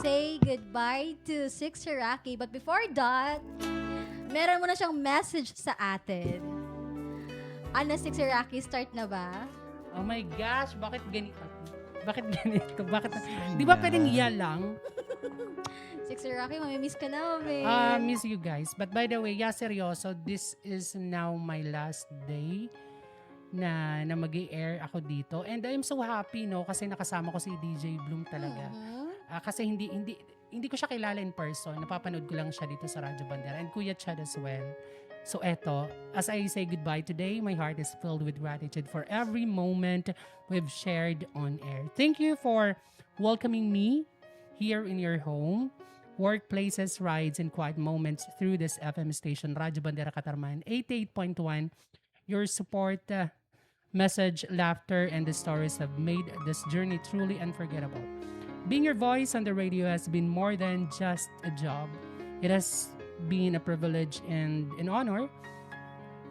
say goodbye to Six Hiraki. But before that, meron mo na siyang message sa atin. Ano, Six Hiraki, start na ba? Oh my gosh, bakit ganito? Bakit ganito? Di ba pwedeng lang? Six Hiraki, mamimiss ka na, mami. Miss you guys. But by the way, seryoso, this is now my last day na mag-i-air ako dito. And I'm so happy, no? Kasi nakasama ko si DJ Bloom talaga. Kasi hindi ko siya kilala in person. Napapanood ko lang siya dito sa Radyo Bandera. And Kuya Chad as well. So eto, as I say goodbye today, my heart is filled with gratitude for every moment we've shared on air. Thank you for welcoming me here in your home, workplaces, rides, and quiet moments through this FM station, Radyo Bandera Katarman, 88.1. Your support, message, laughter, and the stories have made this journey truly unforgettable. Being your voice on the radio has been more than just a job. It has been a privilege and an honor.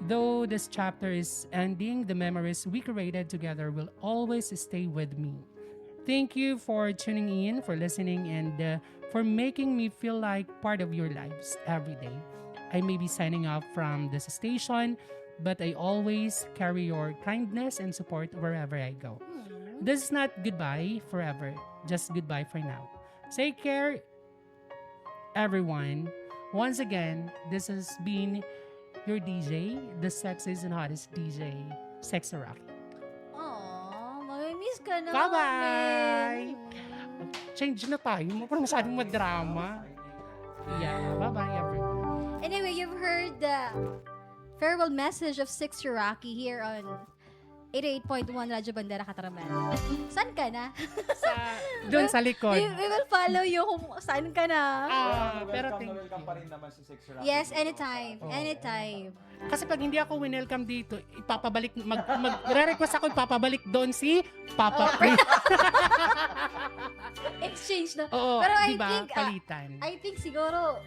Though this chapter is ending, the memories we created together will always stay with me. Thank you for tuning in, for listening, and for making me feel like part of your lives every day. I may be signing off from this station, but I always carry your kindness and support wherever I go. This is not goodbye forever, just goodbye for now. Take care, everyone. Once again, this has been your DJ, the sexiest and hottest DJ, Sexy Rock. Aww, mamimiss ka na, Bye-bye! mami. Change na tayo. Parang masyadong madrama. Yeah, bye-bye everyone. Anyway, you've heard the farewell message of Six Hiraki here on 88.1 Radyo Bandera Katarman. Saan ka na? Doon sa likod. We will follow you kung saan ka na. Pero welcome pa rin naman si Sexy Rocky. Yes, anytime. Anytime. kasi pag hindi ako winelcome dito, ipapabalik, re-request ako ipapabalik doon si Papa Prince. Exchange na. Oo, Pero I diba? think, Palitan. I think siguro,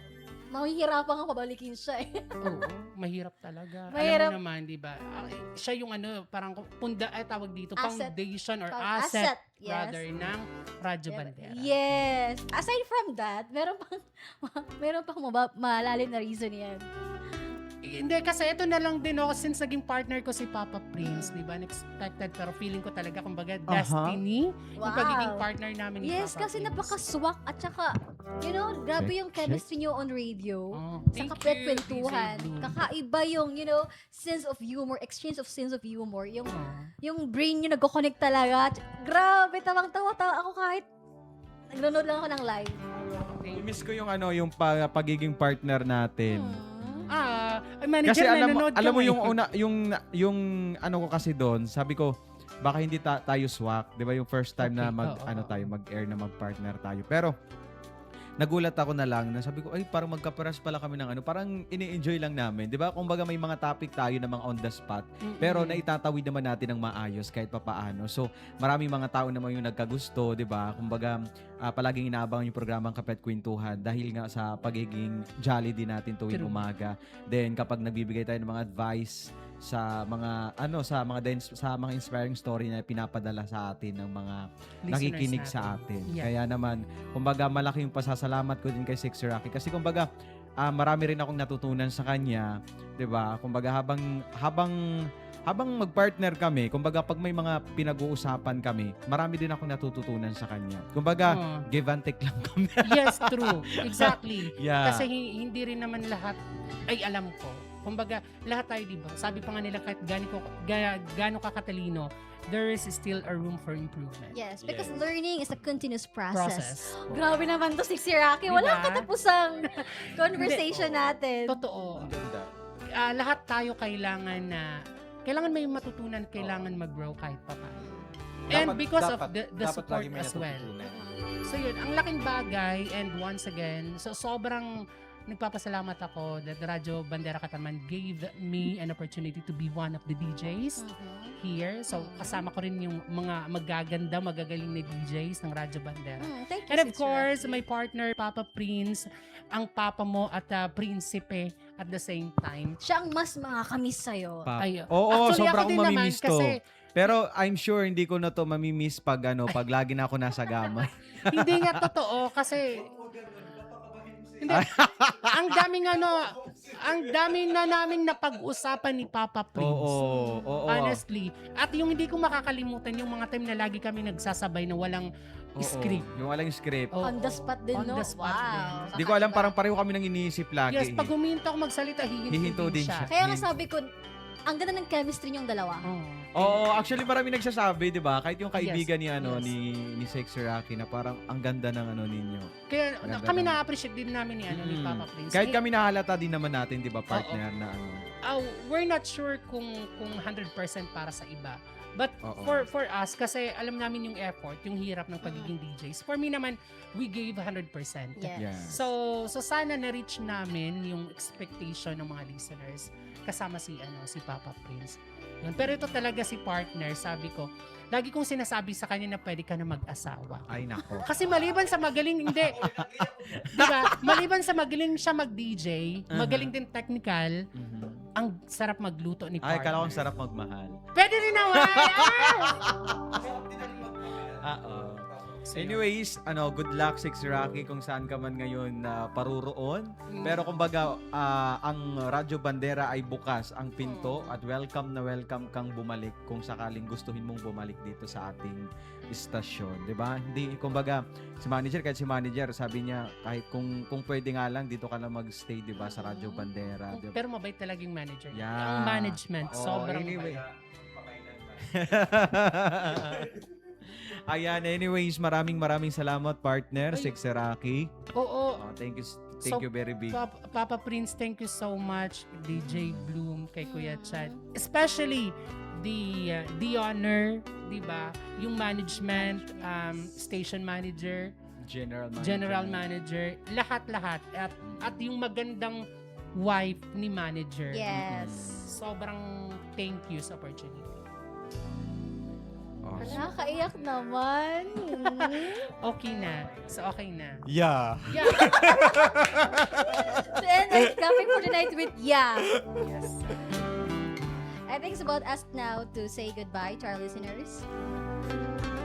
mahihirapan kang pabalikin siya eh. Oo, mahirap talaga. Mahirap. Alam mo naman, di ba? Siya yung parang tawag dito, Asset. foundation or Asset, asset, yes. rather ng Radyo Bandera. Yes. Aside from that, meron pang malalim na reason yan. Hindi, kasi ito na lang din ako since naging partner ko si Papa Prince, di ba? Unexpected, pero feeling ko talaga, kumbaga, destiny, yung pagiging partner namin ni Yes, Papa kasi Prince. napaka-swak at saka, grabe yung chemistry nyo on radio. Sa Thank kapit-kwentuhan. you, DJ Blue. Kakaiba yung, sense of humor, exchange of sense of humor. Yung brain nyo nagko-connect talaga. Grabe, tawang-tawa ako kahit nanonood lang ako ng live. I-miss ko yung yung pagiging partner natin. Manager, Kasi nanonood ka alam mo ngayon. yung ko kasi doon, sabi ko baka hindi tayo swak, 'di ba? Yung first time na tayo mag-air na mag-partner tayo. Pero nagulat ako na lang na sabi ko, ay parang magkaparas pala kami ng parang ini-enjoy lang namin. 'Di ba? Kumbaga may mga topic tayo na mga on the spot, pero naitatawid naman natin ng maayos kahit papaano. So, maraming mga tao naman yung nagkagusto, 'di ba? Kumbaga palaging inaabangan yung programang Kapet Kwentuhan dahil nga sa pagiging jolly din natin tuwing umaga. Then kapag nagbibigay tayo ng mga advice sa mga sa mga inspiring story na pinapadala sa atin ng mga nakikinig natin. sa atin. Yeah. Kaya naman, kumbaga malaki yung pasasalamat ko din kay Sexy Rocky kasi kumbaga marami rin akong natutunan sa kanya, 'di ba? Kumbaga habang mag-partner kami, kumbaga pag may mga pinag-uusapan kami, marami din akong natututunan sa kanya. Kumbaga, give and take lang kami. Yes, true. Exactly. Yeah. Kasi hindi rin naman lahat ay alam ko. Kumbaga, lahat tayo, di ba? Sabi pa nga nila, kahit gaano ka katalino, there is still a room for improvement. Yes, because learning is a continuous process. Process. Grabe naman to, Six Hiraki. Diba? Walang katapusang conversation natin. Totoo. Lahat tayo kailangan may matutunan, kailangan mag-grow kahit pa paano. And because of the support as well. So yun, ang laking bagay, and once again, so sobrang nagpapasalamat ako that the Radyo Bandera Katarman gave me an opportunity to be one of the DJs here. So kasama ko rin yung mga magagaling na DJs ng Radyo Bandera. Thank you, And of Six course, Hiraki. my partner, Papa Prince, ang papa mo at prinsipe at the same time. Siya ang mas makakamiss sa'yo. Oo, Actually, sobra ako akong din naman mamimiss to. kasi Pero I'm sure hindi ko na to mamimiss pag lagi na ako nasa gama. Hindi nga totoo kasi hindi. ang daming na namin napag-usapan ni Papa Prince. Oo. Honestly. At yung hindi ko makakalimutan yung mga time na lagi kami nagsasabay na walang Oo. script. Yung walang script. Oo. On the spot din, On no? the spot Wow. Hindi ko alam, parang pareho kami nang iniisip lagi. Yes, pag huminto ako magsalita, hihinto Hihinto din din siya. siya. Kaya nga sabi ko, ang ganda ng chemistry niyong dalawa. Oo, actually marami nagsasabi, 'di ba? Kahit yung kaibigan Yes. ni Sexy Rocky na parang ang ganda ng ninyo. Kaya Maganda kami naman. na-appreciate din namin ni Papa Prince. Kahit kami nahalata din naman natin, 'di ba, partner na We're not sure kung 100% para sa iba. But Oo. for us, kasi alam namin yung effort, yung hirap ng pagiging DJs. For me naman, we gave 100%. Yes. Yeah. So sana na-reach namin yung expectation ng mga listeners kasama si Papa Prince. Yun. Pero ito talaga si partner, sabi ko, lagi kong sinasabi sa kanya na pwede ka na mag-asawa. Ay nako. Kasi maliban sa magaling, hindi. Diba? Maliban sa magaling siya mag-DJ, magaling din technical, ang sarap magluto ni Ay, partner. kala ko ang sarap magmahal. Pwede rin naman! Oo. Anyways, good luck Sexy Rocky kung saan ka man ngayon paruroon. Pero kumbaga, ang Radyo Bandera ay bukas ang pinto at welcome na welcome kang bumalik kung sakaling gustuhin mong bumalik dito sa ating istasyon, 'di ba? Hindi kumbaga si manager sabi niya kahit kung pwede nga lang dito ka lang mag-stay, 'di ba, sa Radyo Bandera, 'di ba? Pero mabait talagang manager. Yeah. Ang management, Oo, sobrang anyway. mabait. Ayan, anyways, maraming salamat partner, Ay. Sexy Rocky. Oo. Thank So, you very big. Papa Prince, thank you so much. DJ Bloom, kay Kuya Chad. Especially the honor, di ba? Yung management, station manager, general manager, lahat-lahat. At yung magandang wife ni manager. Yes. Sobrang thank you sa opportunity. Awesome. Nakakaiyak naman. Okay na. So, okay na. Yeah. Yeah. To end our topic for tonight with yeah. Yes. I think it's about us now to say goodbye to our listeners.